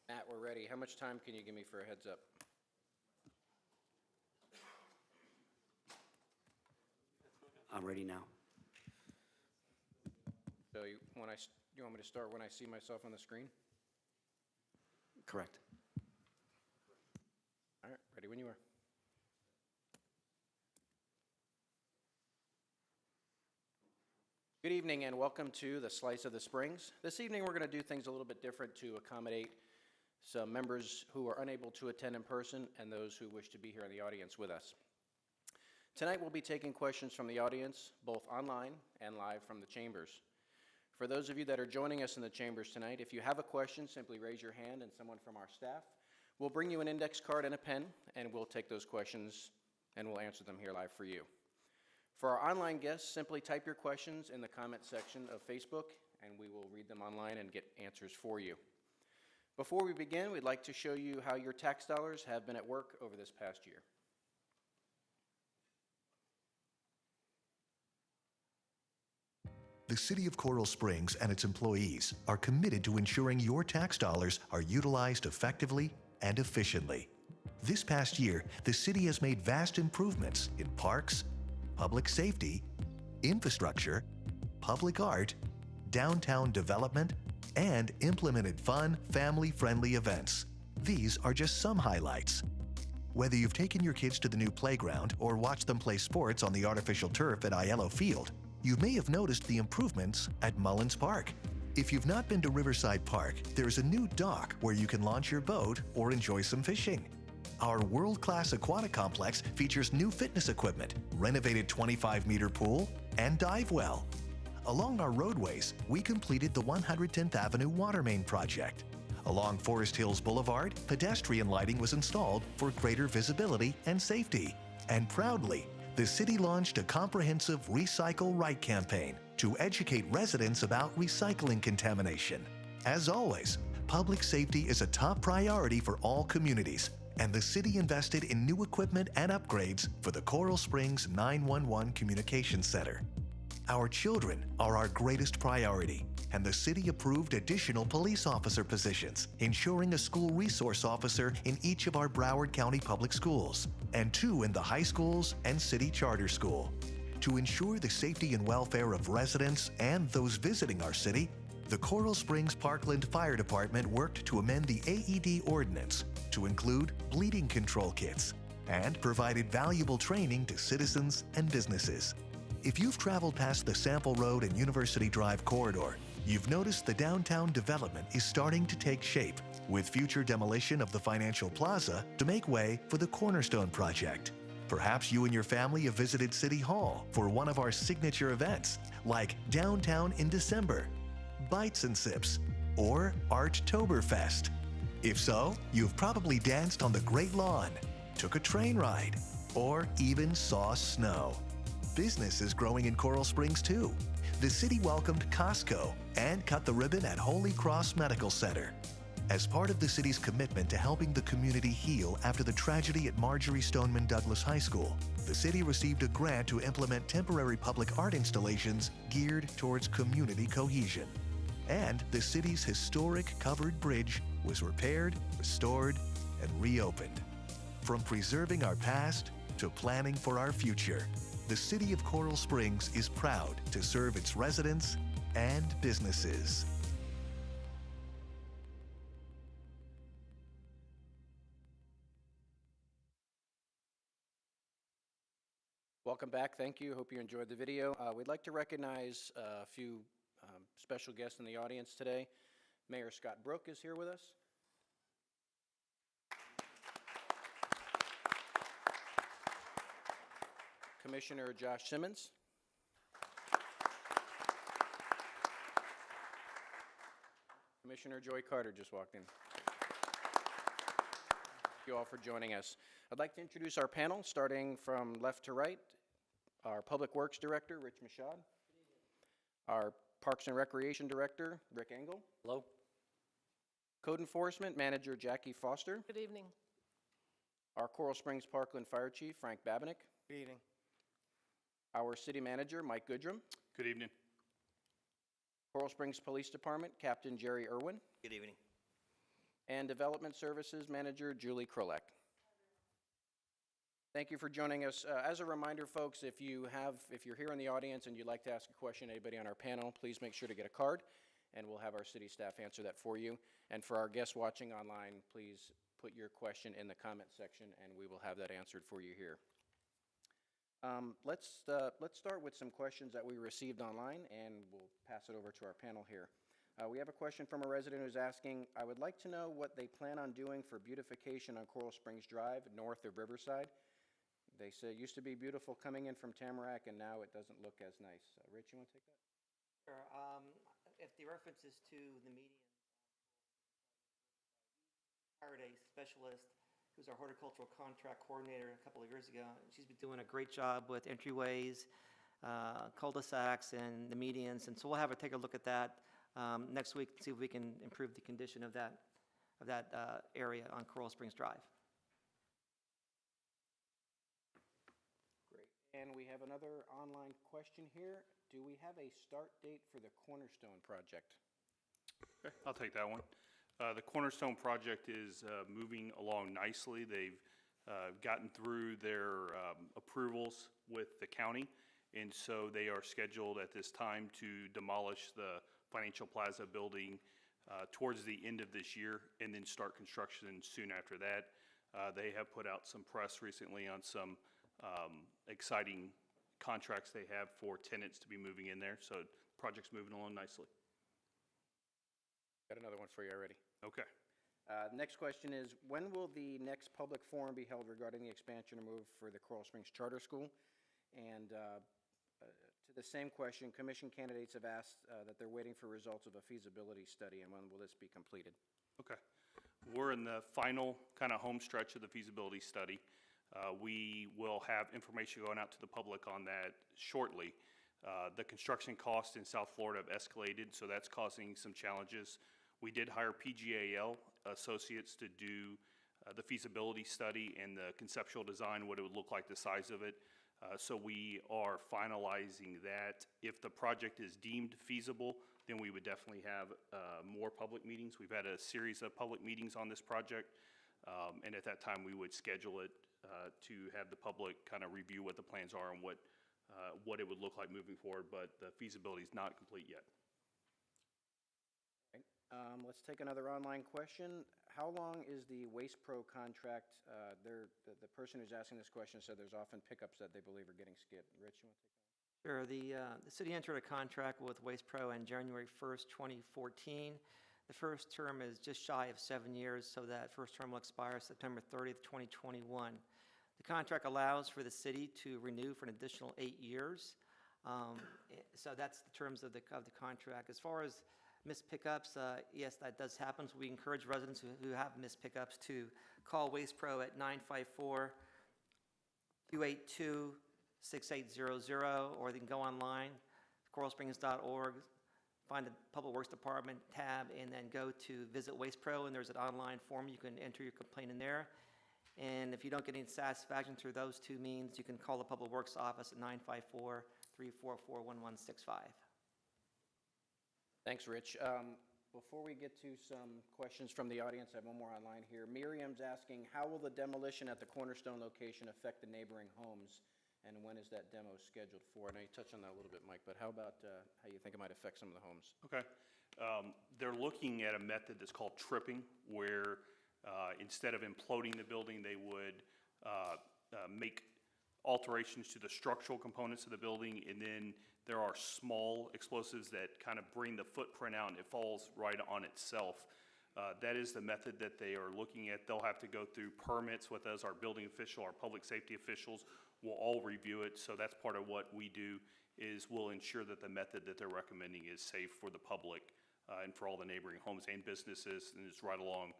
Matt, we're ready. How much time can you give me for a heads up? I'm ready now. So you want me to start when I see myself on the screen? Correct. All right, ready when you are. Good evening and welcome to the Slice of the Springs. This evening we're going to do things a little bit different to accommodate some members who are unable to attend in person and those who wish to be here in the audience with us. Tonight we'll be taking questions from the audience, both online and live from the chambers. For those of you that are joining us in the chambers tonight, if you have a question, simply raise your hand and someone from our staff will bring you an index card and a pen, and we'll take those questions and we'll answer them here live for you. For our online guests, simply type your questions in the comment section of Facebook, and we will read them online and get answers for you. Before we begin, we'd like to show you how your tax dollars have been at work over this past year. The City of Coral Springs and its employees are committed to ensuring your tax dollars are utilized effectively and efficiently. This past year, the city has made vast improvements in parks, public safety, infrastructure, public art, downtown development, and implemented fun, family-friendly events. These are just some highlights. Whether you've taken your kids to the new playground or watched them play sports on the artificial turf at Aiello Field, you may have noticed the improvements at Mullins Park. If you've not been to Riverside Park, there's a new dock where you can launch your boat or enjoy some fishing. Our world-class aquatic complex features new fitness equipment, renovated 25-meter pool, and dive well. Along our roadways, we completed the 110th Avenue water main project. Along Forest Hills Boulevard, pedestrian lighting was installed for greater visibility and safety. And proudly, the city launched a comprehensive Recycle Right campaign to educate residents about recycling contamination. As always, public safety is a top priority for all communities, and the city invested in new equipment and upgrades for the Coral Springs 911 Communications Center. Our children are our greatest priority, and the city approved additional police officer positions, ensuring a school resource officer in each of our Broward County public schools, and 2 in the high schools and city charter school. To ensure the safety and welfare of residents and those visiting our city, the Coral Springs Parkland Fire Department worked to amend the AED ordinance to include bleeding control kits and provided valuable training to citizens and businesses. If you've traveled past the Sample Road and University Drive corridor, you've noticed the downtown development is starting to take shape, with future demolition of the Financial Plaza to make way for the Cornerstone Project. Perhaps you and your family have visited City Hall for one of our signature events, like Downtown in December, Bites and Sips, or Arttoberfest. If so, you've probably danced on the Great Lawn, took a train ride, or even saw snow. Business is growing in Coral Springs too. The city welcomed Costco and cut the ribbon at Holy Cross Medical Center. As part of the city's commitment to helping the community heal after the tragedy at Marjorie Stoneman Douglas High School, the city received a grant to implement temporary public art installations geared towards community cohesion. And the city's historic covered bridge was repaired, restored, and reopened. From preserving our past to planning for our future, the City of Coral Springs is proud to serve its residents and businesses. Welcome back. Thank you. Hope you enjoyed the video. We'd like to recognize a few special guests in the audience today. Mayor Scott Brook is here with us. Commissioner Josh Simmons. Commissioner Joy Carter just walked in. Thank you all for joining us. I'd like to introduce our panel, starting from left to right. Our Public Works Director, Rich Michaud. Our Parks and Recreation Director, Rick Engel. Hello. Code Enforcement Manager, Jackie Foster. Good evening. Our Coral Springs Parkland Fire Chief, Frank Babinick. Good evening. Our City Manager, Mike Goodrum. Good evening. Coral Springs Police Department, Captain Jerry Irwin. Good evening. And Development Services Manager Julie Krolek. Thank you for joining us. As a reminder, folks, if you're here in the audience and you'd like to ask a question to anybody on our panel, please make sure to get a card, and we'll have our city staff answer that for you. And for our guests watching online, please put your question in the comment section, and we will have that answered for you here. Let's start with some questions that we received online, and we'll pass it over to our panel here. We have a question from a resident who's asking, I would like to know what they plan on doing for beautification on Coral Springs Drive, north of Riverside. They say it used to be beautiful coming in from Tamarack, and now it doesn't look as nice. Rich, you want to take that? Sure. If the reference is to the median, we hired a specialist who's our horticultural contract coordinator a couple of years ago. She's been doing a great job with entryways, cul-de-sacs, and the medians. And so we'll have her take a look at that next week and see if we can improve the condition of that area on Coral Springs Drive. Great. And we have another online question here. Do we have a start date for the Cornerstone project? Okay, I'll take that one. The Cornerstone project is moving along nicely. They've gotten through their approvals with the county, and so they are scheduled at this time to demolish the Financial Plaza building towards the end of this year and then start construction soon after that. They have put out some press recently on some exciting contracts they have for tenants to be moving in there, so the project's moving along nicely. Got another one for you already. Okay. Next question is, when will the next public forum be held regarding the expansion or move for the Coral Springs Charter School? And to the same question, commission candidates have asked that they're waiting for results of a feasibility study, and when will this be completed? Okay. We're in the final kind of home stretch of the feasibility study. We will have information going out to the public on that shortly. The construction costs in South Florida have escalated, so that's causing some challenges. We did hire PGAL Associates to do the feasibility study and the conceptual design, what it would look like, the size of it. So we are finalizing that. If the project is deemed feasible, then we would definitely have more public meetings. We've had a series of public meetings on this project, and at that time we would schedule it to have the public kind of review what the plans are and what it would look like moving forward, but the feasibility is not complete yet. Okay. Let's take another online question. How long is the Waste Pro contract? The person who's asking this question said there's often pickups that they believe are getting skipped. Rich, you want to take that? Sure. The city entered a contract with Waste Pro on January 1st, 2014. The first term is just shy of 7 years, so that first term will expire September 30th, 2021. The contract allows for the city to renew for an additional 8 years. So that's the terms of the contract. As far as missed pickups, yes, that does happen. So we encourage residents who have missed pickups to call Waste Pro at 954-282-6800, or they can go online, coralsprings.org, find the Public Works Department tab, and then go to Visit Waste Pro, and there's an online form. You can enter your complaint in there. And if you don't get any satisfaction through those two means, you can call the Public Works office at 954-344-1165. Thanks, Rich. Before we get to some questions from the audience, I have one more online here. Miriam's asking, how will the demolition at the Cornerstone location affect the neighboring homes, and when is that demo scheduled for? I know you touched on that a little bit, Mike, but how about how you think it might affect some of the homes? Okay. They're looking at a method that's called tripping, where instead of imploding the building, they would make alterations to the structural components of the building, and then there are small explosives that kind of bring the footprint out, and it falls right on itself. That is the method that they are looking at. They'll have to go through permits with us. Our building official, our public safety officials will all review it. So that's part of what we do, is we'll ensure that the method that they're recommending is safe for the public and for all the neighboring homes and businesses, and it's right along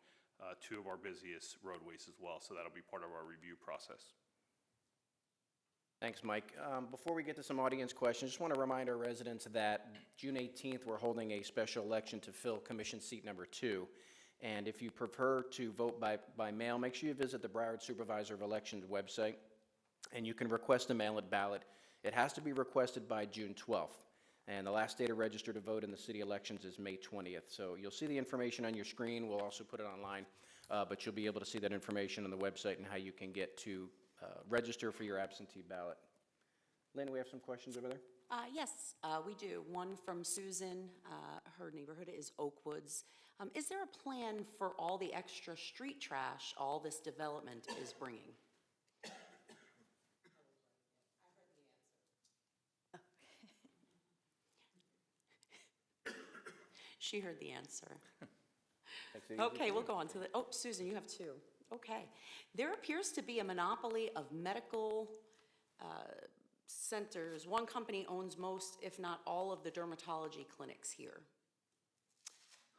two of our busiest roadways as well. So that'll be part of our review process. Thanks, Mike. Before we get to some audience questions, just want to remind our residents that June 18th, we're holding a special election to fill Commission seat number 2. And if you prefer to vote by mail, make sure you visit the Broward Supervisor of Elections website, and you can request a mail-in ballot. It has to be requested by June 12th. And the last day to register to vote in the city elections is May 20th. So you'll see the information on your screen. We'll also put it online, but you'll be able to see that information on the website and how you can get to register for your absentee ballot. Lynn, we have some questions over there? Yes, we do. One from Susan. Her neighborhood is Oakwoods. Is there a plan for all the extra street trash all this development is bringing? She heard the answer. Okay, we'll go on to the, oh, Susan, you have two. Okay. There appears to be a monopoly of medical centers. One company owns most, if not all, of the dermatology clinics here.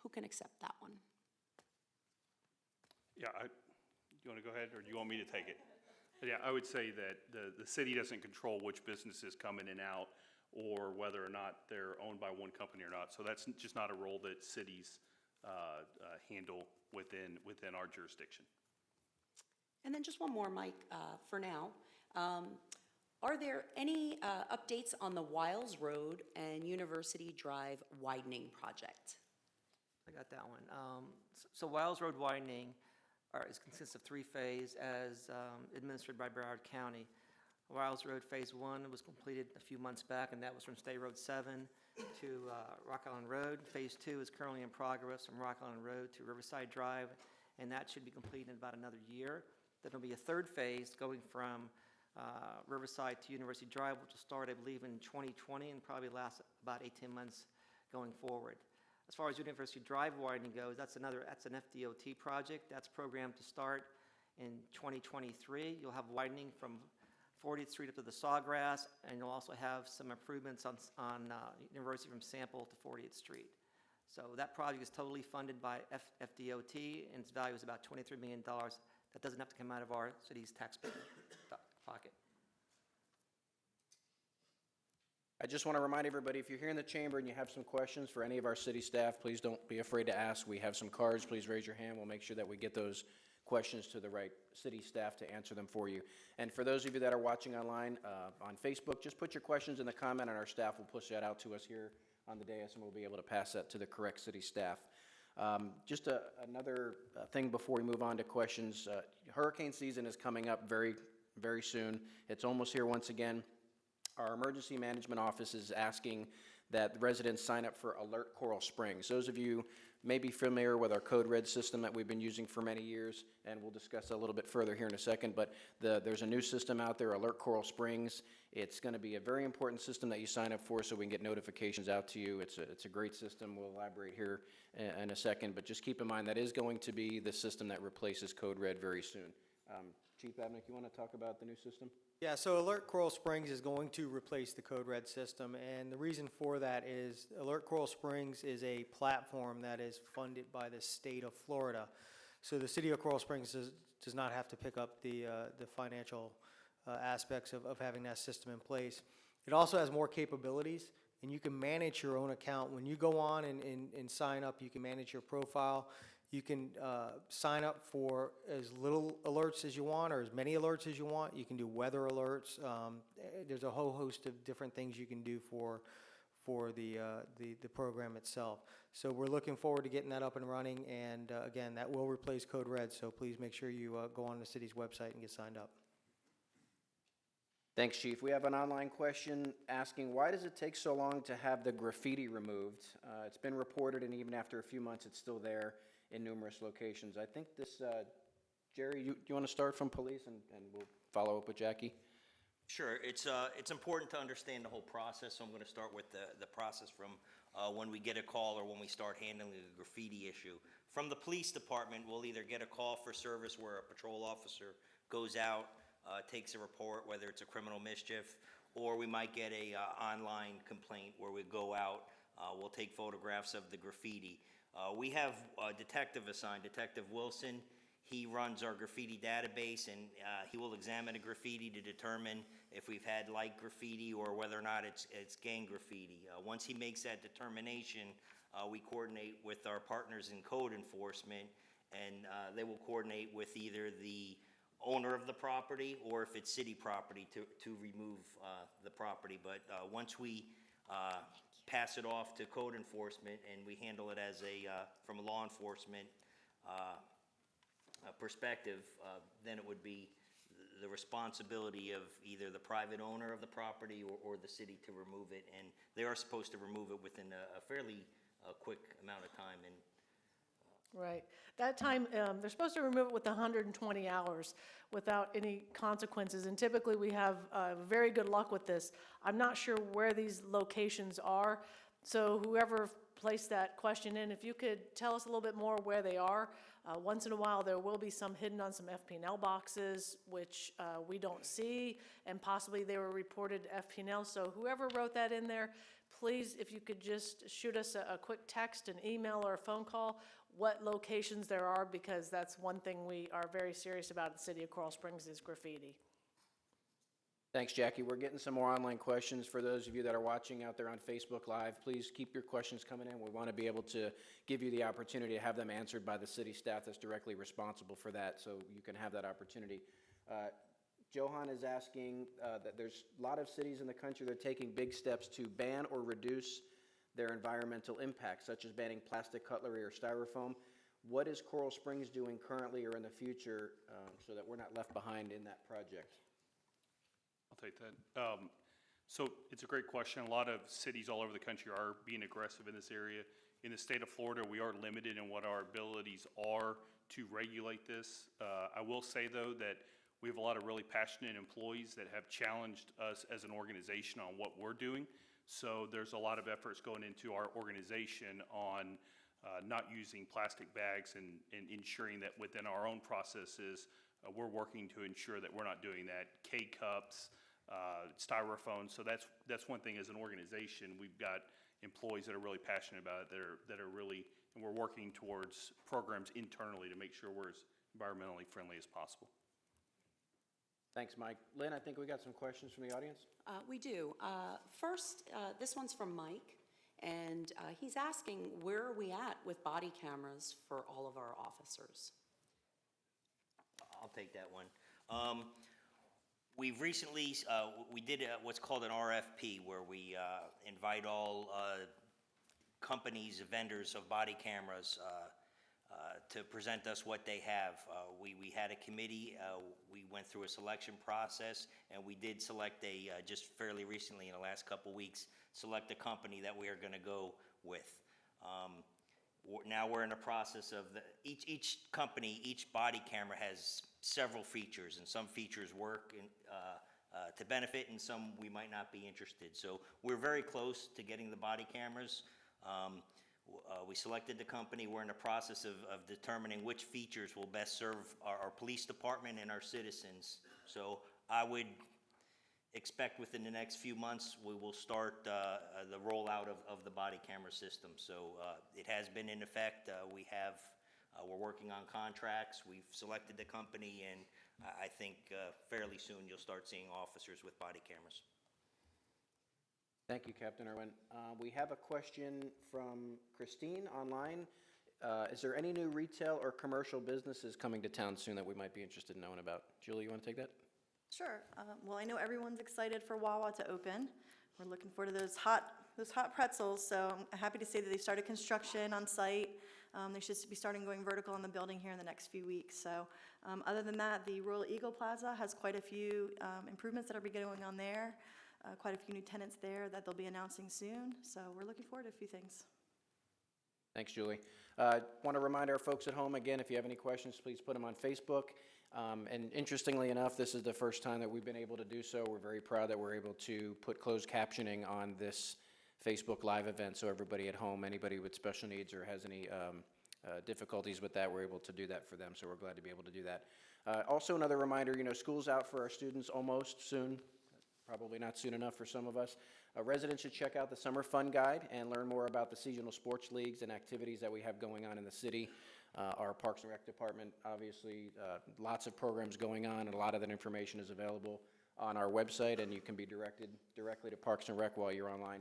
Who can accept that one? Yeah, you want to go ahead, or do you want me to take it? Yeah, I would say that the city doesn't control which businesses come in and out, or whether or not they're owned by one company or not. So that's just not a role that cities handle within our jurisdiction. And then just one more, Mike, for now. Are there any updates on the Wiles Road and University Drive widening project? I got that one. So Wiles Road widening consists of three-phase as administered by Broward County. Wiles Road Phase 1 was completed a few months back, and that was from State Road 7 to Rock Island Road. Phase 2 is currently in progress from Rock Island Road to Riverside Drive, and that should be completed in about another year. Then there'll be a third phase going from Riverside to University Drive, which will start, I believe, in 2020 and probably last about 18 months going forward. As far as University Drive widening goes, that's an FDOT project. That's programmed to start in 2023. You'll have widening from 40th Street up to the Sawgrass, and you'll also have some improvements on University from Sample to 40th Street. So that project is totally funded by FDOT, and its value is about $23 million. That doesn't have to come out of our city's taxpayer pocket. I just want to remind everybody, if you're here in the chamber and you have some questions for any of our city staff, please don't be afraid to ask. We have some cards. Please raise your hand. We'll make sure that we get those questions to the right city staff to answer them for you. And for those of you that are watching online on Facebook, just put your questions in the comment, and our staff will push that out to us here on the dais, and we'll be able to pass that to the correct city staff. Just another thing before we move on to questions. Hurricane season is coming up very, very soon. It's almost here once again. Our emergency management office is asking that residents sign up for Alert Coral Springs. Those of you may be familiar with our Code Red system that we've been using for many years, and we'll discuss that a little bit further here in a second, but there's a new system out there, Alert Coral Springs. It's going to be a very important system that you sign up for so we can get notifications out to you. It's a great system. We'll elaborate here in a second, but just keep in mind that is going to be the system that replaces Code Red very soon. Chief Abnick, you want to talk about the new system? Yeah, so Alert Coral Springs is going to replace the Code Red system, and the reason for that is Alert Coral Springs is a platform that is funded by the state of Florida. So the city of Coral Springs does not have to pick up the financial aspects of having that system in place. It also has more capabilities, and you can manage your own account. When you go on and sign up, you can manage your profile. You can sign up for as little alerts as you want or as many alerts as you want. You can do weather alerts. There's a whole host of different things you can do for the program itself. So we're looking forward to getting that up and running, and again, that will replace Code Red, so please make sure you go on the city's website and get signed up. Thanks, Chief. We have an online question asking, why does it take so long to have the graffiti removed? It's been reported, and even after a few months, it's still there in numerous locations. I think this, Jerry, you want to start from police, and we'll follow up with Jackie? Sure. It's important to understand the whole process, so I'm going to start with the process from when we get a call or when we start handling a graffiti issue. From the police department, we'll either get a call for service where a patrol officer goes out, takes a report, whether it's a criminal mischief, or we might get a online complaint where we go out, we'll take photographs of the graffiti. We have a detective assigned, Detective Wilson. He runs our graffiti database, and he will examine a graffiti to determine if we've had light graffiti or whether or not it's gang graffiti. Once he makes that determination, we coordinate with our partners in code enforcement, and they will coordinate with either the owner of the property or if it's city property to remove the property. But once we pass it off to code enforcement, and we handle it as from a law enforcement perspective, then it would be the responsibility of either the private owner of the property or the city to remove it, and they are supposed to remove it within a fairly quick amount of time, and Right. That time, they're supposed to remove it with 120 hours without any consequences, and typically we have very good luck with this. I'm not sure where these locations are, so whoever placed that question in, if you could tell us a little bit more where they are. Once in a while, there will be some hidden on some FP&L boxes, which we don't see, and possibly they were reported to FP&L, so whoever wrote that in there, please, if you could just shoot us a quick text, an email, or a phone call, what locations there are, because that's one thing we are very serious about at the City of Coral Springs is graffiti. Thanks, Jackie. We're getting some more online questions. For those of you that are watching out there on Facebook Live, please keep your questions coming in. We want to be able to give you the opportunity to have them answered by the city staff that's directly responsible for that, so you can have that opportunity. Johan is asking that there's a lot of cities in the country that are taking big steps to ban or reduce their environmental impact, such as banning plastic cutlery or styrofoam. What is Coral Springs doing currently or in the future so that we're not left behind in that project? I'll take that. So it's a great question. A lot of cities all over the country are being aggressive in this area. In the state of Florida, we are limited in what our abilities are to regulate this. I will say, though, that we have a lot of really passionate employees that have challenged us as an organization on what we're doing. So there's a lot of efforts going into our organization on not using plastic bags and ensuring that within our own processes, we're working to ensure that we're not doing that. K-cups, styrofoam. So that's one thing as an organization. We've got employees that are really passionate about it, that are really, and we're working towards programs internally to make sure we're as environmentally friendly as possible. Thanks, Mike. Lynn, I think we got some questions from the audience. We do. First, this one's from Mike, and he's asking, where are we at with body cameras for all of our officers? I'll take that one. We've recently, we did what's called an RFP, where we invite all companies, vendors of body cameras to present us what they have. We had a committee, we went through a selection process, and we did select just fairly recently in the last couple weeks, select a company that we are going to go with. Now we're in the process of, each company, each body camera has several features, and some features work to benefit, and some we might not be interested. So we're very close to getting the body cameras. We selected the company. We're in the process of determining which features will best serve our police department and our citizens. So I would expect within the next few months we will start the rollout of the body camera system. So it has been in effect. We're working on contracts. We've selected the company, and I think fairly soon you'll start seeing officers with body cameras. Thank you, Captain Irwin. We have a question from Christine online. Is there any new retail or commercial businesses coming to town soon that we might be interested in knowing about? Julie, you want to take that? Sure. Well, I know everyone's excited for Wawa to open. We're looking forward to those hot pretzels, so I'm happy to say that they've started construction on site. They should be starting going vertical on the building here in the next few weeks. So other than that, the Royal Eagle Plaza has quite a few improvements that are going on there. Quite a few new tenants there that they'll be announcing soon. So we're looking forward to a few things. Thanks, Julie. Want to remind our folks at home, again, if you have any questions, please put them on Facebook. And interestingly enough, this is the first time that we've been able to do so. We're very proud that we're able to put closed captioning on this Facebook Live event, so everybody at home, anybody with special needs or has any difficulties with that, we're able to do that for them, so we're glad to be able to do that. Also, another reminder, school's out for our students almost soon. Probably not soon enough for some of us. Residents should check out the Summer Fun Guide and learn more about the seasonal sports leagues and activities that we have going on in the city. Our Parks and Rec department, obviously, lots of programs going on, and a lot of that information is available on our website, and you can be directed directly to Parks and Rec while you're online.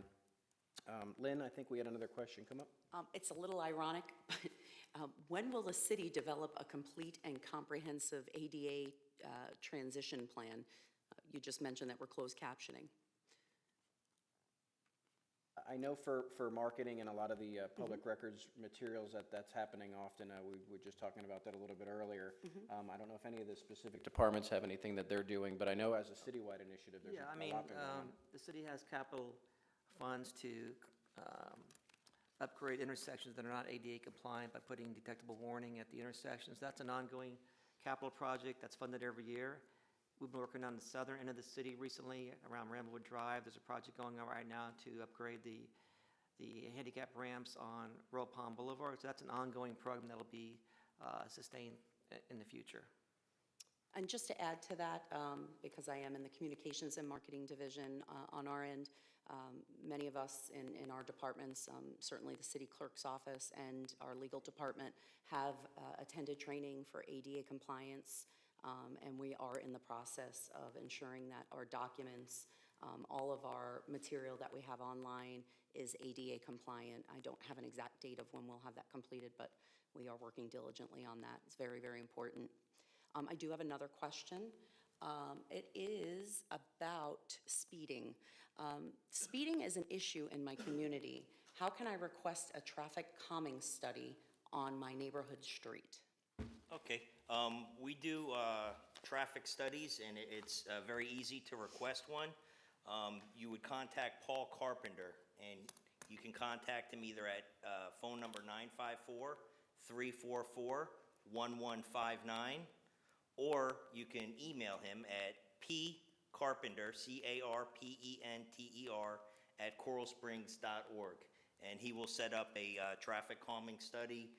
Lynn, I think we had another question come up. It's a little ironic, but when will the city develop a complete and comprehensive ADA transition plan? You just mentioned that we're closed captioning. I know for marketing and a lot of the public records materials, that's happening often. We were just talking about that a little bit earlier. I don't know if any of the specific departments have anything that they're doing, but I know as a citywide initiative, there's Yeah, I a mean, lot been going on. the city has capital funds to upgrade intersections that are not ADA compliant by putting detectable warning at the intersections. That's an ongoing capital project that's funded every year. We've been working on the southern end of the city recently around Ramblewood Drive. There's a project going on right now to upgrade the handicap ramps on Royal Palm Boulevard. So that's an ongoing program that'll be sustained in the future. And just to add to that, because I am in the Communications and Marketing Division on our end, many of us in our departments, certainly the city clerk's office and our legal department, have attended training for ADA compliance, and we are in the process of ensuring that our documents, all of our material that we have online is ADA compliant. I don't have an exact date of when we'll have that completed, but we are working diligently on that. It's very, very important. I do have another question. It is about speeding. Speeding is an issue in my community. How can I request a traffic calming study on my neighborhood street? Okay, we do traffic studies, and it's very easy to request one. You would contact Paul Carpenter, and you can contact him either at phone number 954-344-1159, or you can email him at pcarpenter, CARPENTER, @coralsprings.org, and he will set up a traffic calming study.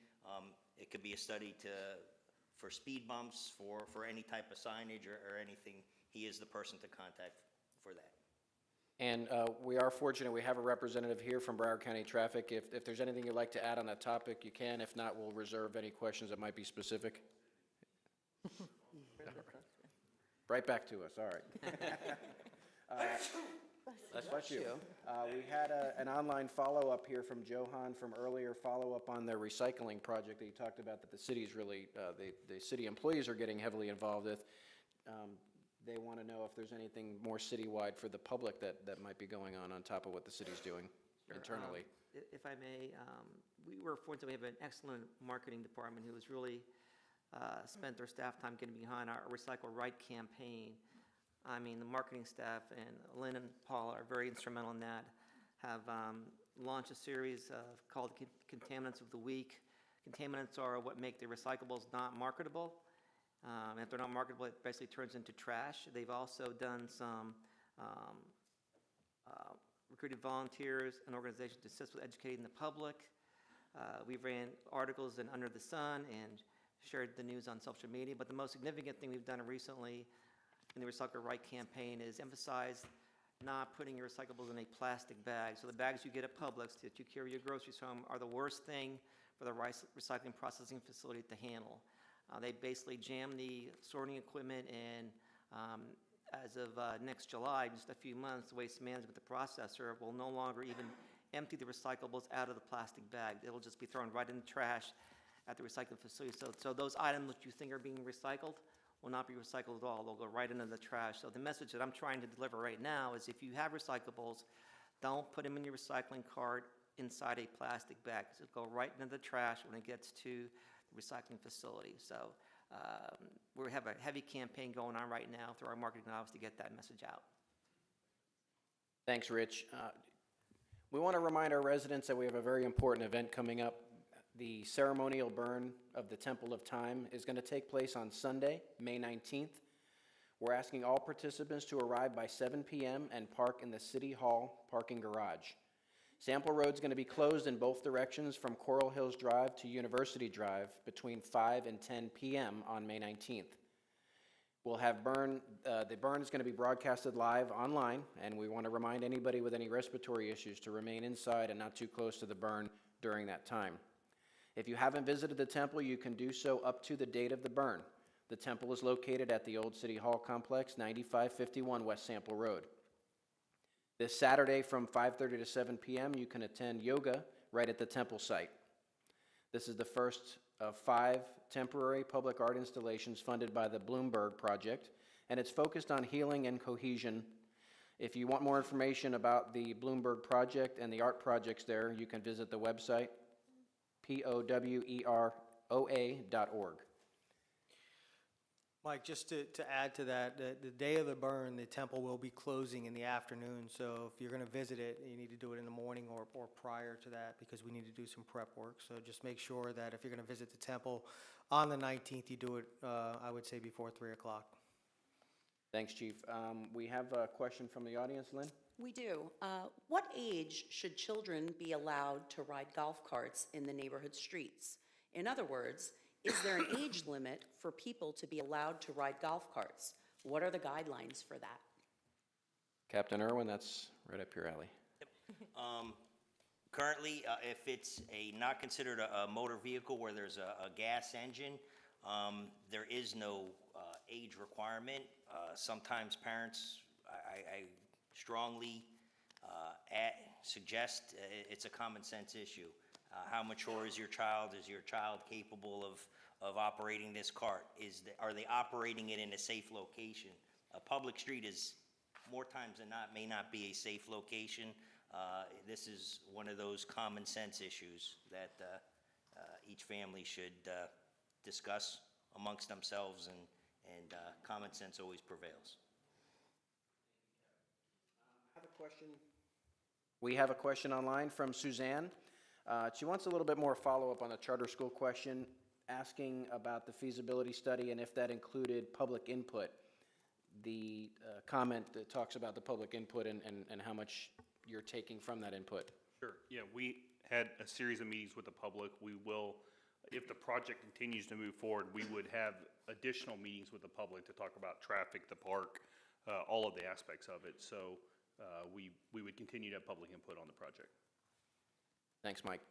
It could be a study for speed bumps, for any type of signage or anything. He is the person to contact for that. And we are fortunate, we have a representative here from Broward County Traffic. If there's anything you'd like to add on that topic, you can. If not, we'll reserve any questions that might be specific. Right back to us, all right. Bless you. We had an online follow-up here from Johan from earlier, follow-up on their recycling project that you talked about that the city's really, the city employees are getting heavily involved with. They want to know if there's anything more citywide for the public that might be going on top of what the city's doing internally. If I may, we were fortunate, we have an excellent marketing department who has really spent their staff time getting behind our Recycle Right campaign. I mean, the marketing staff and Lynn and Paul are very instrumental in that, have launched a series called Contaminants of the Week. Contaminants are what make the recyclables not marketable. And if they're not marketable, it basically turns into trash. They've also done some recruited volunteers and organizations to assist with educating the public. We've ran articles in Under the Sun and shared the news on social media, but the most significant thing we've done recently in the Recycle Right campaign is emphasize not putting your recyclables in a plastic bag. So the bags you get at Publix that you carry your groceries home are the worst thing for the recycling processing facility to handle. They basically jam the sorting equipment, and as of next July, just a few months, Waste Management, the processor, will no longer even empty the recyclables out of the plastic bag. It'll just be thrown right in the trash at the recycling facility. So those items that you think are being recycled will not be recycled at all. They'll go right into the trash. So the message that I'm trying to deliver right now is if you have recyclables, don't put them in your recycling cart inside a plastic bag. It'll go right into the trash when it gets to the recycling facility. So we have a heavy campaign going on right now through our marketing office to get that message out. Thanks, Rich. We want to remind our residents that we have a very important event coming up. The ceremonial burn of the Temple of Time is going to take place on Sunday, May 19th. We're asking all participants to arrive by 7 p.m. and park in the City Hall parking garage. Sample Road is going to be closed in both directions from Coral Hills Drive to University Drive between 5 and 10 p.m. on May 19th. We'll have the burn is going to be broadcasted live online, and we want to remind anybody with any respiratory issues to remain inside and not too close to the burn during that time. If you haven't visited the temple, you can do so up to the date of the burn. The temple is located at the Old City Hall Complex, 9551 West Sample Road. This Saturday from 5:30 to 7 p.m., you can attend yoga right at the temple site. This is the first of 5 temporary public art installations funded by the Bloomberg Project, and it's focused on healing and cohesion. If you want more information about the Bloomberg project and the art projects there, you can visit the website, POWEROA.org. Mike, just to add to that, the day of the burn, the temple will be closing in the afternoon, so if you're going to visit it, you need to do it in the morning or prior to that, because we need to do some prep work. So just make sure that if you're going to visit the temple on the 19th, you do it, I would say, before 3 o'clock. Thanks, Chief. We have a question from the audience, Lynn? We do. What age should children be allowed to ride golf carts in the neighborhood streets? In other words, is there an age limit for people to be allowed to ride golf carts? What are the guidelines for that? Captain Irwin, that's right up your alley. Currently, if it's not considered a motor vehicle where there's a gas engine, there is no age requirement. Sometimes parents, I strongly suggest it's a common sense issue. How mature is your child? Is your child capable of operating this cart? Are they operating it in a safe location? A public street is, more times than not, may not be a safe location. This is one of those common sense issues that each family should discuss amongst themselves, and common sense always prevails. I have a question. We have a question online from Suzanne. She wants a little bit more follow-up on the charter school question, asking about the feasibility study and if that included public input. The comment that talks about the public input and how much you're taking from that input. Sure. Yeah, we had a series of meetings with the public. We will, if the project continues to move forward, we would have additional meetings with the public to talk about traffic, the park, all of the aspects of it. So we would continue to have public input on the project. Thanks, Mike.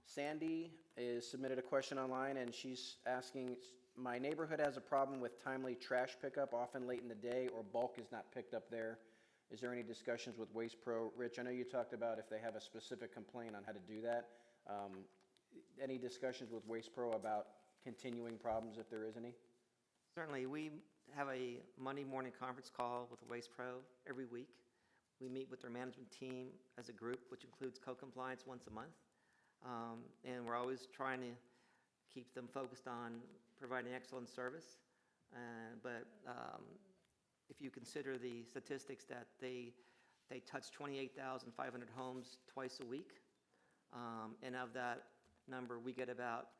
Sandy is submitted a question online, and she's asking, my neighborhood has a problem with timely trash pickup, often late in the day, or bulk is not picked up there. Is there any discussions with Waste Pro? Rich, I know you talked about if they have a specific complaint on how to do that. Any discussions with Waste Pro about continuing problems, if there is any? Certainly, we have a Monday morning conference call with Waste Pro every week. We meet with their management team as a group, which includes co-compliance once a month. And we're always trying to keep them focused on providing excellent service. But if you consider the statistics that they touch 28,500 homes twice a week, and of that number, we get about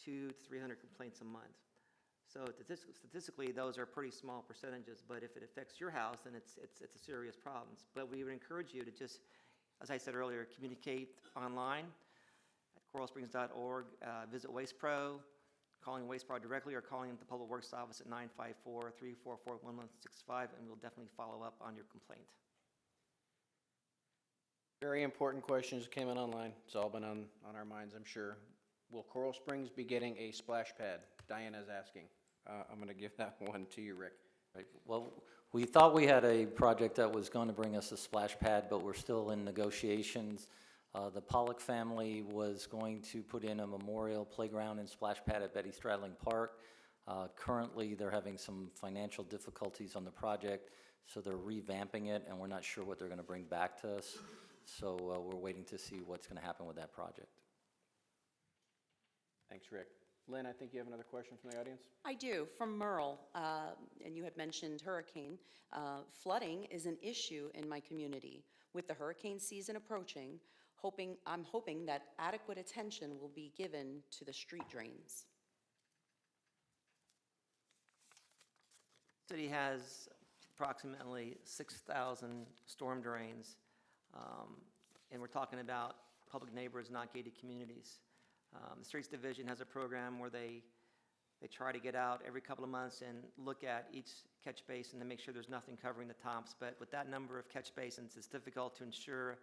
200 to 300 complaints a month. So statistically, those are pretty small percentages, but if it affects your house, then it's a serious problem. But we would encourage you to just, as I said earlier, communicate online at coralsprings.org, visit Waste Pro, calling Waste Pro directly, or calling the Public Works Office at 954-344-1165, and we'll definitely follow up on your complaint. Very important questions came in online. It's all been on our minds, I'm sure. Will Coral Springs be getting a splash pad? Diana's asking. I'm going to give that one to you, Rick. Right. Well, we thought we had a project that was going to bring us a splash pad, but we're still in negotiations. The Pollock family was going to put in a memorial playground and splash pad at Betty Stradling Park. Currently, they're having some financial difficulties on the project, so they're revamping it, and we're not sure what they're going to bring back to us. So we're waiting to see what's going to happen with that project. Thanks, Rick. Lynn, I think you have another question from the audience? I do, from Merle, and you had mentioned hurricane. Flooding is an issue in my community. With the hurricane season approaching, I'm hoping that adequate attention will be given to the street drains. City has approximately 6,000 storm drains, and we're talking about public neighborhoods, not gated communities. The Streets Division has a program where they try to get out every couple of months and look at each catch basin to make sure there's nothing covering the tops. But with that number of catch basins, it's difficult to ensure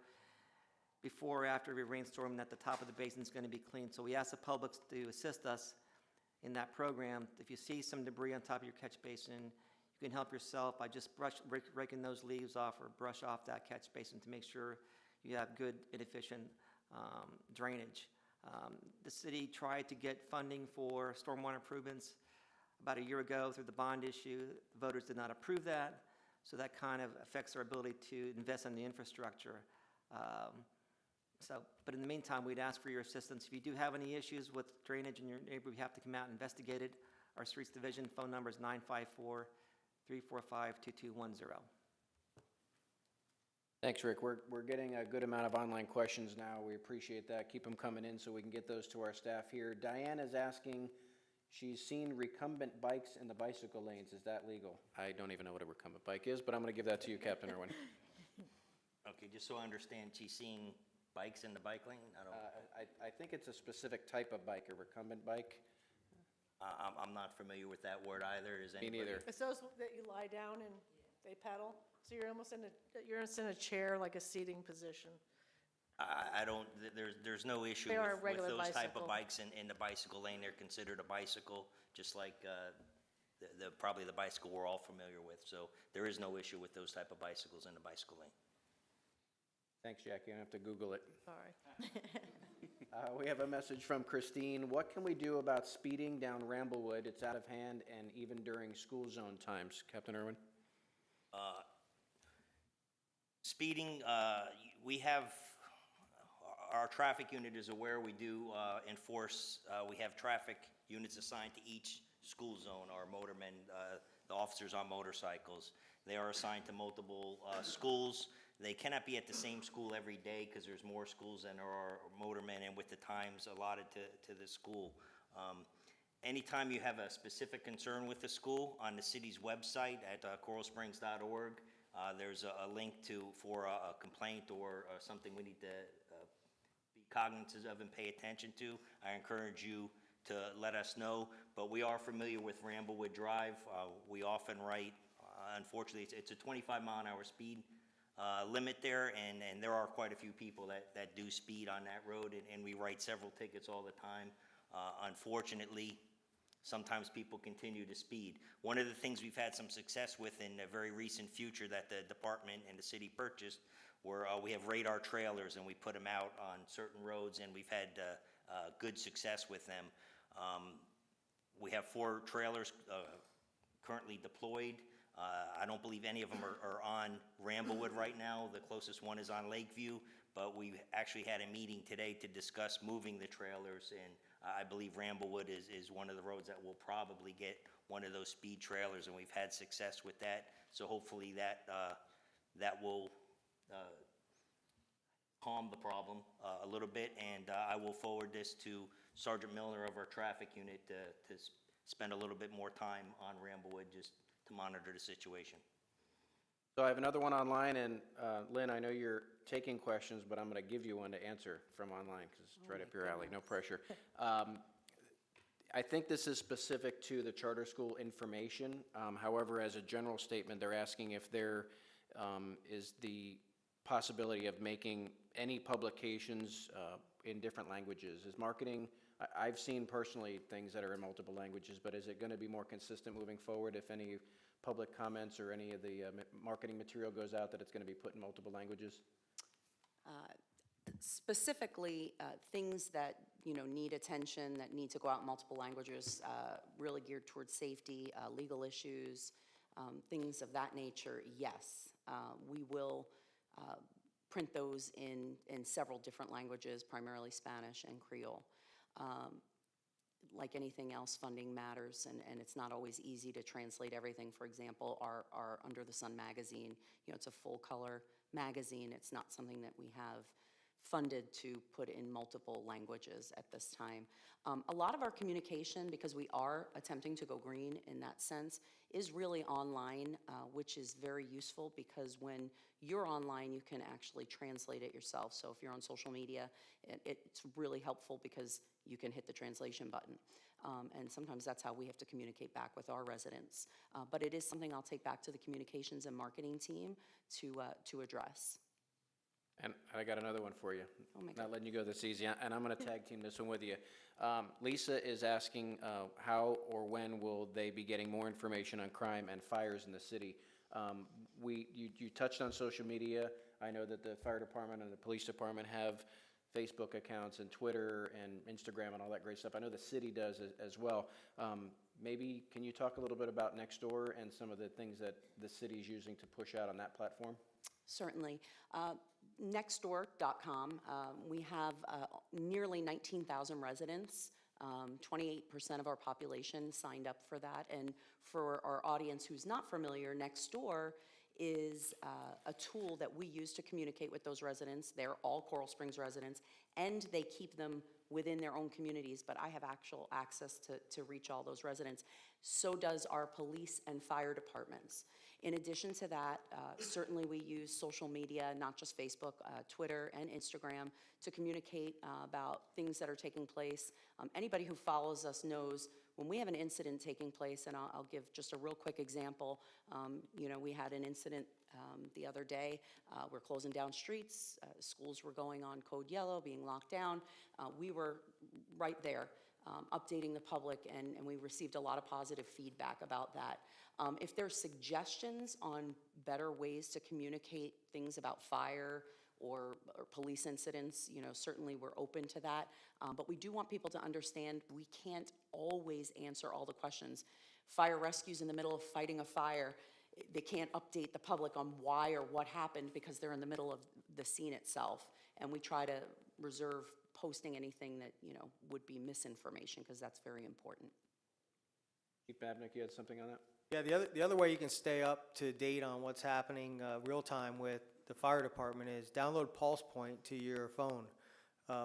before or after every rainstorm that the top of the basin is going to be clean. So we ask the public to assist us in that program. If you see some debris on top of your catch basin, you can help yourself by just raking those leaves off or brush off that catch basin to make sure you have good and efficient drainage. The city tried to get funding for stormwater improvements about a year ago through the bond issue. The voters did not approve that. So that kind of affects our ability to invest in the infrastructure. But in the meantime, we'd ask for your assistance. If you do have any issues with drainage in your neighborhood, we have to come out and investigate it. Our streets division phone number is 954-345-2210. Thanks, Rick. We're getting a good amount of online questions now. We appreciate that. Keep them coming in so we can get those to our staff here. Diane is asking, she's seen recumbent bikes in the bicycle lanes. Is that legal? I don't even know what a recumbent bike is, but I'm going to give that to you, Captain Irwin. Okay, just so I understand, she's seeing bikes in the bike lane? I think it's a specific type of bike, a recumbent bike. I'm not familiar with that word either. Is Me anybody? neither. It's those that you lie down and they pedal, so you're almost in a chair, like a seating position. I don't, there's no issue They are a with regular those type bicycle. of bikes in the bicycle lane. They're considered a bicycle, just like probably the bicycle we're all familiar with. So there is no issue with those type of bicycles in the bicycle lane. Thanks, Jackie. I don't have to Google it. Sorry. We have a message from Christine. What can we do about speeding down Ramblewood? It's out of hand, and even during school zone times. Captain Irwin? Speeding, we have, our traffic unit is aware, we do enforce, we have traffic units assigned to each school zone, our motormen, the officers on motorcycles. They are assigned to multiple schools. They cannot be at the same school every day because there's more schools than there are motormen, and with the times allotted to the school. Anytime you have a specific concern with the school, on the city's website at coralsprings.org, there's a link for a complaint or something we need to be cognizant of and pay attention to. I encourage you to let us know, but we are familiar with Ramblewood Drive. We often write, unfortunately, it's a 25-mile-an-hour speed limit there, and there are quite a few people that do speed on that road, and we write several tickets all the time. Unfortunately, sometimes people continue to speed. One of the things we've had some success with in the very recent future that the department and the city purchased were we have radar trailers, and we put them out on certain roads, and we've had good success with them. We have 4 trailers currently deployed. I don't believe any of them are on Ramblewood right now. The closest one is on Lakeview, but we actually had a meeting today to discuss moving the trailers, and I believe Ramblewood is one of the roads that will probably get one of those speed trailers, and we've had success with that. So hopefully that will calm the problem a little bit, and I will forward this to Sergeant Miller of our traffic unit to spend a little bit more time on Ramblewood just to monitor the situation. So I have another one online, and Lynn, I know you're taking questions, but I'm going to give you one to answer from online because it's right up your alley. No pressure. I think this is specific to the charter school information. However, as a general statement, they're asking if there is the possibility of making any publications in different languages. Is marketing, I've seen personally things that are in multiple languages, but is it going to be more consistent moving forward if any public comments or any of the marketing material goes out that it's going to be put in multiple languages? Specifically, things that, need attention, that need to go out in multiple languages, really geared towards safety, legal issues, things of that nature, yes. We will print those in several different languages, primarily Spanish and Creole. Like anything else, funding matters, and it's not always easy to translate everything. For example, our Under the Sun magazine, it's a full-color magazine. It's not something that we have funded to put in multiple languages at this time. A lot of our communication, because we are attempting to go green in that sense, is really online, which is very useful because when you're online, you can actually translate it yourself. So if you're on social media, it's really helpful because you can hit the translation button. And sometimes that's how we have to communicate back with our residents. But it is something I'll take back to the communications and marketing team to address. And I got another one for you. Oh, my Not God. letting you go this easy, and I'm going to tag team this one with you. Lisa is asking how or when will they be getting more information on crime and fires in the city? You touched on social media. I know that the fire department and the police department have Facebook accounts and Twitter and Instagram and all that great stuff. I know the city does as well. Maybe, can you talk a little bit about Nextdoor and some of the things that the city's using to push out on that platform? Certainly. Nextdoor.com, we have nearly 19,000 residents. 28% of our population signed up for that. And for our audience who's not familiar, Nextdoor is a tool that we use to communicate with those residents. They're all Coral Springs residents, and they keep them within their own communities, but I have actual access to reach all those residents. So does our police and fire departments. In addition to that, certainly we use social media, not just Facebook, Twitter and Instagram, to communicate about things that are taking place. Anybody who follows us knows when we have an incident taking place, and I'll give just a real quick example. You know, we had an incident the other day. We're closing down streets. Schools were going on code yellow, being locked down. We were right there updating the public, and we received a lot of positive feedback about that. If there's suggestions on better ways to communicate things about fire or police incidents, you know, certainly we're open to that. But we do want people to understand we can't always answer all the questions. Fire rescues in the middle of fighting a fire, they can't update the public on why or what happened because they're in the middle of the scene itself. And we try to reserve posting anything that, you know, would be misinformation, because that's very important. Chief Babnick, you had something on that? Yeah, the other way you can stay up to date on what's happening real time with the fire department is download Pulse Point to your phone.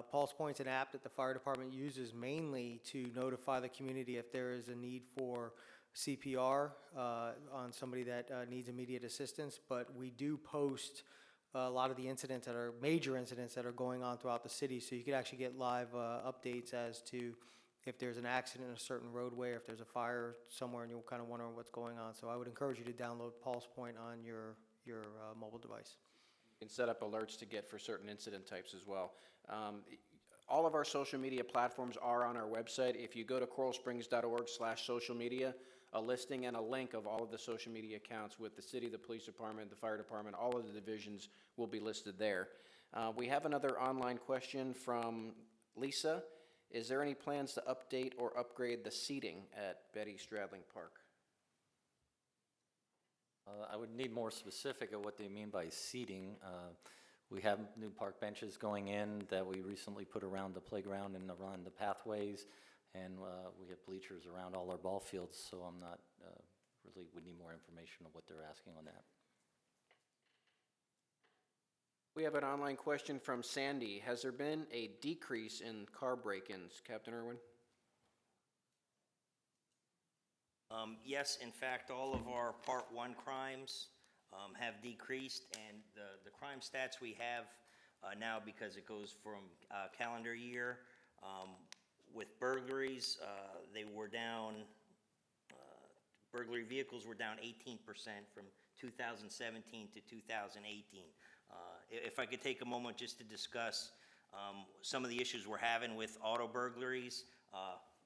Pulse Point's an app that the fire department uses mainly to notify the community if there is a need for CPR on somebody that needs immediate assistance, but we do post a lot of the incidents that are major incidents that are going on throughout the city, so you could actually get live updates as to if there's an accident in a certain roadway, or if there's a fire somewhere and you're kind of wondering what's going on. So I would encourage you to download Pulse Point on your mobile device. You can set up alerts to get for certain incident types as well. All of our social media platforms are on our website. If you go to coralsprings.org/social media, a listing and a link of all of the social media accounts with the city, the police department, the fire department, all of the divisions will be listed there. We have another online question from Lisa. Is there any plans to update or upgrade the seating at Betty Stradling Park? I would need more specific of what they mean by seating. We have new park benches going in that we recently put around the playground and around the pathways, and we have bleachers around all our ball fields, so I'm not, really would need more information on what they're asking on that. We have an online question from Sandy. Has there been a decrease in car break-ins, Captain Irwin? Yes, in fact, all of our Part 1 crimes have decreased, and the crime stats we have now, because it goes from calendar year, with burglaries, they were down, burglary vehicles were down 18% from 2017 to 2018. If I could take a moment just to discuss some of the issues we're having with auto burglaries.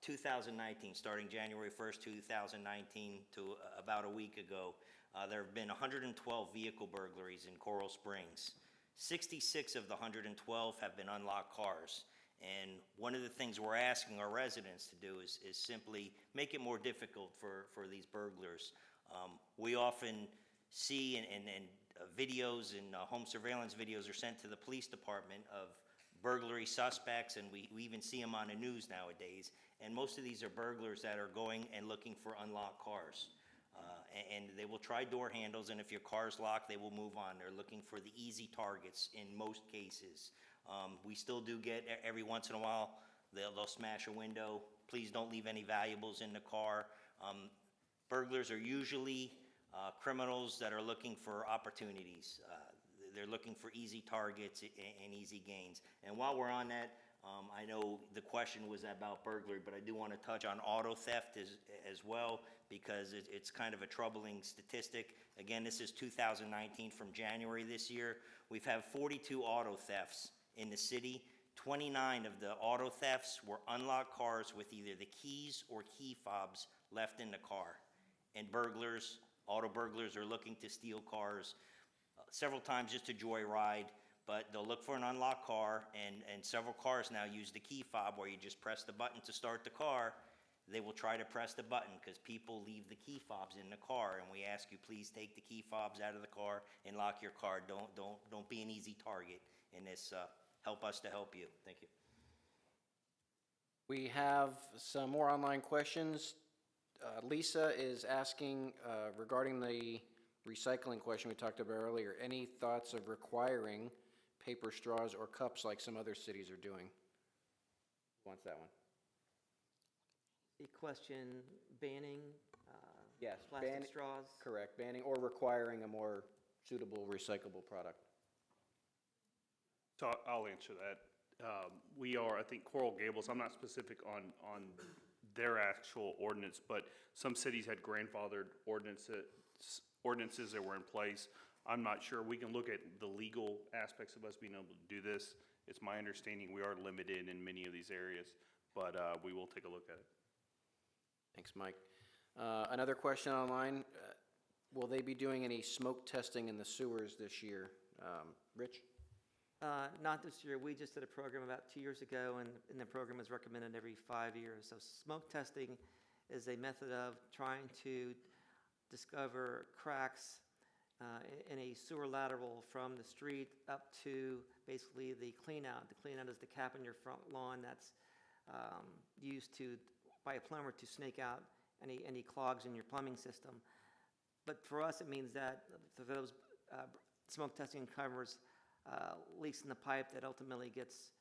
2019, starting January 1st, 2019 to about a week ago, there have been 112 vehicle burglaries in Coral Springs. 66 of the 112 have been unlocked cars. And one of the things we're asking our residents to do is simply make it more difficult for these burglars. We often see and videos and home surveillance videos are sent to the police department of burglary suspects, and we even see them on the news nowadays. And most of these are burglars that are going and looking for unlocked cars. And they will try door handles, and if your car's locked, they will move on. They're looking for the easy targets in most cases. We still do get, every once in a while, they'll smash a window. Please don't leave any valuables in the car. Burglars are usually criminals that are looking for opportunities. They're looking for easy targets and easy gains. And while we're on that, I know the question was about burglary, but I do want to touch on auto theft as well, because it's kind of a troubling statistic. Again, this is 2019 from January this year. We've had 42 auto thefts in the city. 29 of the auto thefts were unlocked cars with either the keys or key fobs left in the car. And burglars, auto burglars, are looking to steal cars several times just to joyride, but they'll look for an unlocked car, and several cars now use the key fob where you just press the button to start the car, they will try to press the button because people leave the key fobs in the car, and we ask you, please take the key fobs out of the car and lock your car. Don't be an easy target in this. Help us to help you. Thank you. We have some more online questions. Lisa is asking regarding the recycling question we talked about earlier, any thoughts of requiring paper straws or cups like some other cities are doing? Who wants that one? The question, banning Yes, plastic straws? correct, banning or requiring a more suitable recyclable product. So I'll answer that. We are, I think, Coral Gables, I'm not specific on their actual ordinance, but some cities had grandfathered ordinances that were in place. I'm not sure. We can look at the legal aspects of us being able to do this. It's my understanding we are limited in many of these areas, but we will take a look at it. Thanks, Mike. Another question online, will they be doing any smoke testing in the sewers this year? Rich? Not this year. We just did a program about 2 years ago, and the program is recommended every 5 years. So smoke testing is a method of trying to discover cracks in a sewer lateral from the street up to basically the clean-out. The clean-out is the cap in your front lawn that's used by a plumber to snake out any clogs in your plumbing system. But for us, it means that for those smoke testing covers leaks in the pipe that ultimately gets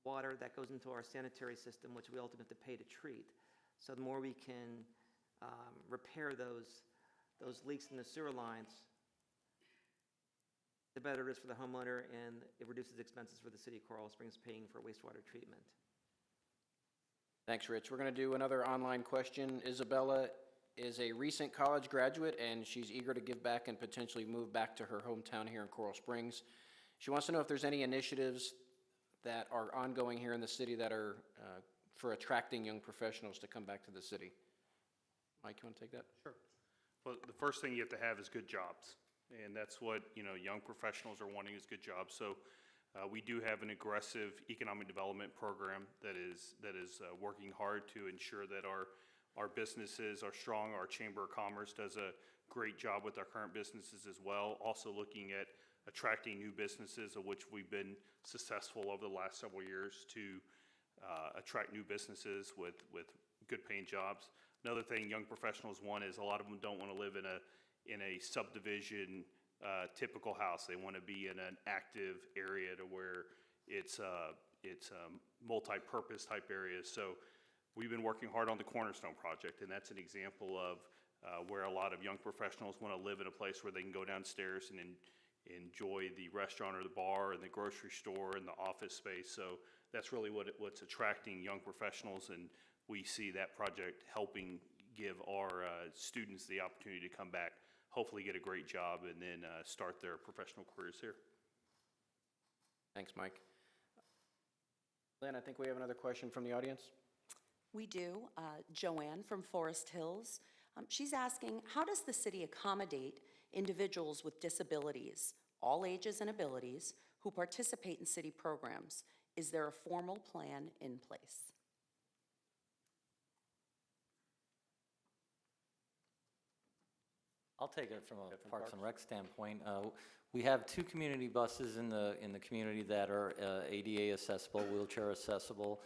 water that goes into our sanitary system, which we ultimately have to pay to treat. So the more we can repair those leaks in the sewer lines, the better it is for the homeowner, and it reduces expenses for the city of Coral Springs paying for wastewater treatment. Thanks, Rich. We're going to do another online question. Isabella is a recent college graduate, and she's eager to give back and potentially move back to her hometown here in Coral Springs. She wants to know if there's any initiatives that are ongoing here in the city that are for attracting young professionals to come back to the city. Mike, you want to take that? Sure. Well, the first thing you have to have is good jobs, and that's what, young professionals are wanting is good jobs. So we do have an aggressive economic development program that is working hard to ensure that our businesses are strong. Our Chamber of Commerce does a great job with our current businesses as well. Also looking at attracting new businesses, of which we've been successful over the last several years to attract new businesses with good paying jobs. Another thing young professionals want is a lot of them don't want to live in a subdivision typical house. They want to be in an active area to where it's multi-purpose type areas. So we've been working hard on the Cornerstone Project, and that's an example of where a lot of young professionals want to live in a place where they can go downstairs and enjoy the restaurant or the bar and the grocery store and the office space. So that's really what's attracting young professionals, and we see that project helping give our students the opportunity to come back, hopefully get a great job, and then start their professional careers here. Thanks, Mike. Lynn, I think we have another question from the audience. We do. Joanne from Forest Hills. She's asking, how does the city accommodate individuals with disabilities, all ages and abilities, who participate in city programs? Is there a formal plan in place? I'll take it from a Parks and Rec standpoint. We have 2 community buses in the community that are ADA accessible, wheelchair accessible.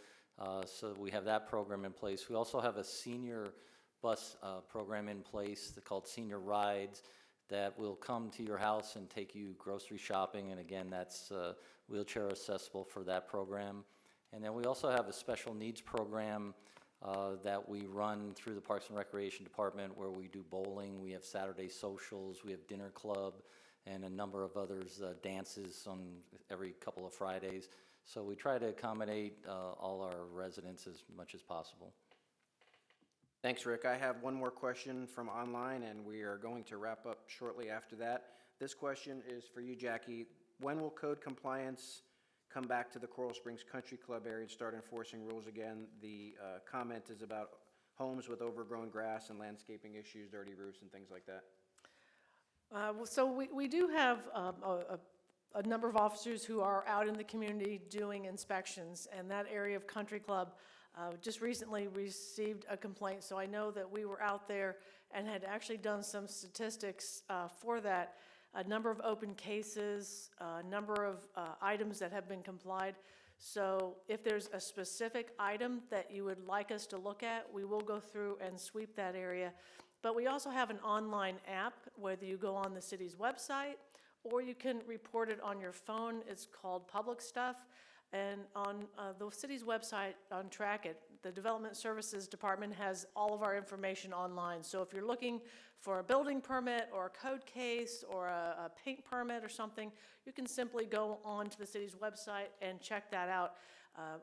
So we have that program in place. We also have a senior bus program in place called Senior Rides that will come to your house and take you grocery shopping. And again, that's wheelchair accessible for that program. And then we also have a special needs program that we run through the Parks and Recreation Department, where we do bowling, we have Saturday socials, we have dinner club, and a number of others, dances on every couple of Fridays. So we try to accommodate all our residents as much as possible. Thanks, Rick. I have one more question from online, and we are going to wrap up shortly after that. This question is for you, Jackie. When will code compliance come back to the Coral Springs Country Club area and start enforcing rules again? The comment is about homes with overgrown grass and landscaping issues, dirty roofs, and things like that. So we do have a number of officers who are out in the community doing inspections, and that area of Country Club Just recently received a complaint, so I know that we were out there and had actually done some statistics for that. A number of open cases, a number of items that have been complied. So if there's a specific item that you would like us to look at, we will go through and sweep that area. But we also have an online app, whether you go on the city's website or you can report it on your phone. It's called Public Stuff. And on the city's website, on Track It, the Development Services Department has all of our information online. So if you're looking for a building permit or a code case or a paint permit or something, you can simply go on to the city's website and check that out.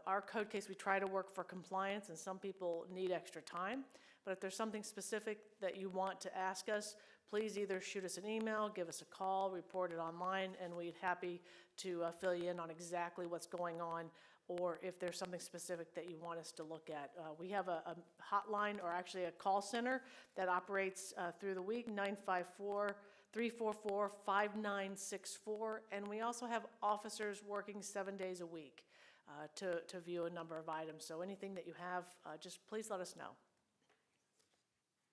Our code case, we try to work for compliance, and some people need extra time. But if there's something specific that you want to ask us, please either shoot us an email, give us a call, report it online, and we'd happy to fill you in on exactly what's going on, or if there's something specific that you want us to look at. We have a hotline, or actually a call center, that operates through the week, 954-344-5964, and we also have officers working 7 days a week to view a number of items. So anything that you have, just please let us know.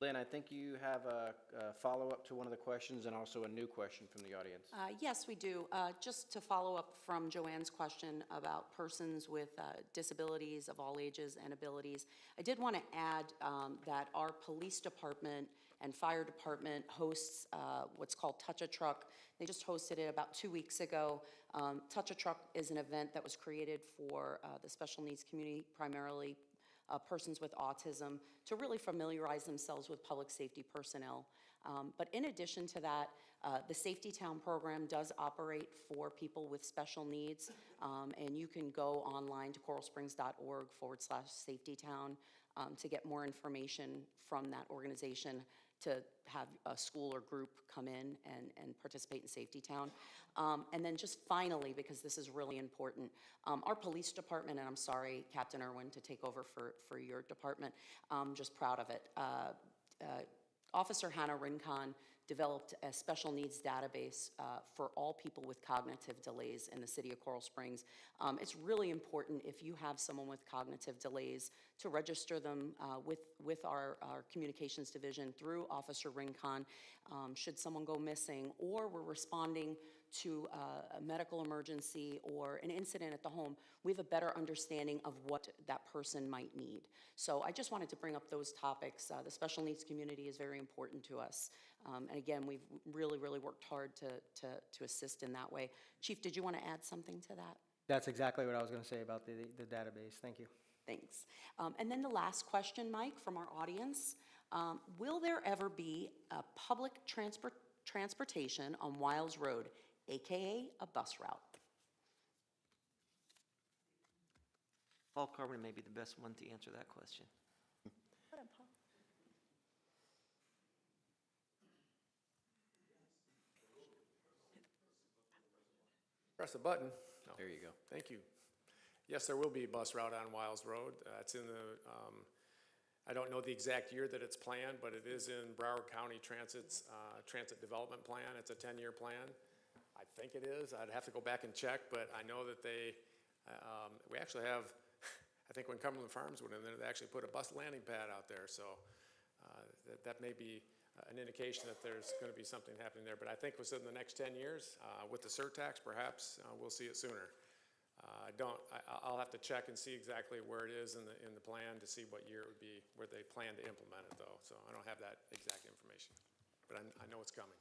Lynn, I think you have a follow-up to one of the questions and also a new question from the audience. Yes, we do. Just to follow up from Joanne's question about persons with disabilities of all ages and abilities, I did want to add that our police department and fire department hosts what's called Touch a Truck. They just hosted it about 2 weeks ago. Touch a Truck is an event that was created for the special needs community, primarily persons with autism, to really familiarize themselves with public safety personnel. But in addition to that, the Safety Town program does operate for people with special needs, and you can go online to coralsprings.org/safetytown to get more information from that organization, to have a school or group come in and participate in Safety Town. And then just finally, because this is really important, our police department, and I'm sorry, Captain Irwin, to take over for your department, I'm just proud of it. Officer Hannah Rincon developed a special needs database for all people with cognitive delays in the city of Coral Springs. It's really important, if you have someone with cognitive delays, to register them with our communications division through Officer Rincon. Should someone go missing, or we're responding to a medical emergency or an incident at the home, we have a better understanding of what that person might need. So I just wanted to bring up those topics. The special needs community is very important to us. And again, we've really, really worked hard to assist in that way. Chief, did you want to add something to that? That's exactly what I was going to say about the database. Thank you. Thanks. And then the last question, Mike, from our audience. Will there ever be a public transportation on Wiles Road, AKA a bus route? Paul Carpenter may be the best one to answer that question. Press the button. No. There you go. Thank you. Yes, there will be a bus route on Wiles Road. It's in the, I don't know the exact year that it's planned, but it is in Broward County Transit's Transit Development Plan. It's a 10-year plan. I think it is. I'd have to go back and check, but I know that we actually have, I think when Cumberland Farms went in there, they actually put a bus landing pad out there. So that may be an indication that there's going to be something happening there. But I think within the next 10 years, with the surtax, perhaps we'll see it sooner. I'll have to check and see exactly where it is in the plan to see what year it would be, where they plan to implement it, though. So I don't have that exact information, but I know it's coming.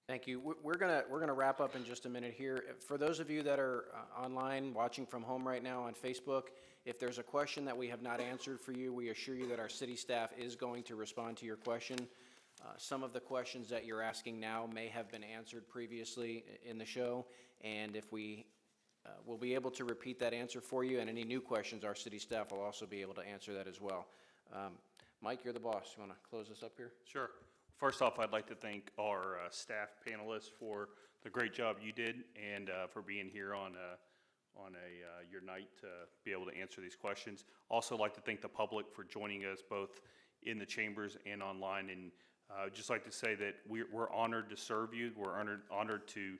Thank you. We're gonna wrap up in just a minute here. For those of you that are online, watching from home right now on Facebook, if there's a question that we have not answered for you, we assure you that our city staff is going to respond to your question. Some of the questions that you're asking now may have been answered previously in the show, and if we will be able to repeat that answer for you, and any new questions, our city staff will also be able to answer that as well. Mike, you're the boss. You want to close this up here? Sure. First off, I'd like to thank our staff panelists for the great job you did, and for being here on your night to be able to answer these questions. Also like to thank the public for joining us both in the chambers and online, and I'd just like to say that we're honored to serve you. We're honored to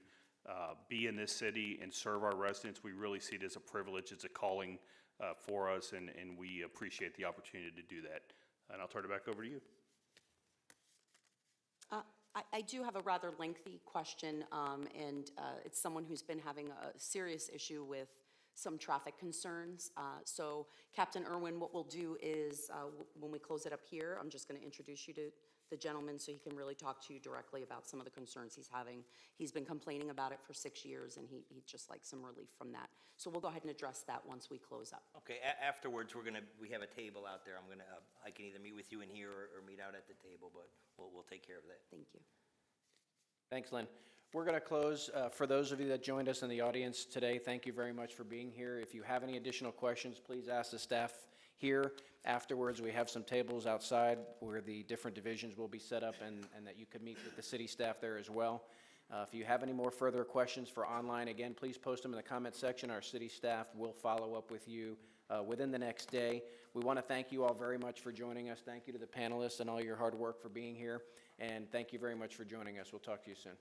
be in this city and serve our residents. We really see it as a privilege. It's a calling for us, and we appreciate the opportunity to do that. And I'll turn it back over to you. I do have a rather lengthy question, and it's someone who's been having a serious issue with some traffic concerns. So Captain Irwin, what we'll do is, when we close it up here, I'm just going to introduce you to the gentleman so he can really talk to you directly about some of the concerns he's having. He's been complaining about it for 6 years, and he'd just like some relief from that. So we'll go ahead and address that once we close up. Okay, afterwards, we have a table out there. I can either meet with you in here or meet out at the table, but we'll take care of that. Thank you. Thanks, Lynn. We're going to close. For those of you that joined us in the audience today, thank you very much for being here. If you have any additional questions, please ask the staff here. Afterwards, we have some tables outside where the different divisions will be set up, and that you could meet with the city staff there as well. If you have any more further questions for online, again, please post them in the comment section. Our city staff will follow up with you within the next day. We want to thank you all very much for joining us. Thank you to the panelists and all your hard work for being here. And thank you very much for joining us. We'll talk to you soon.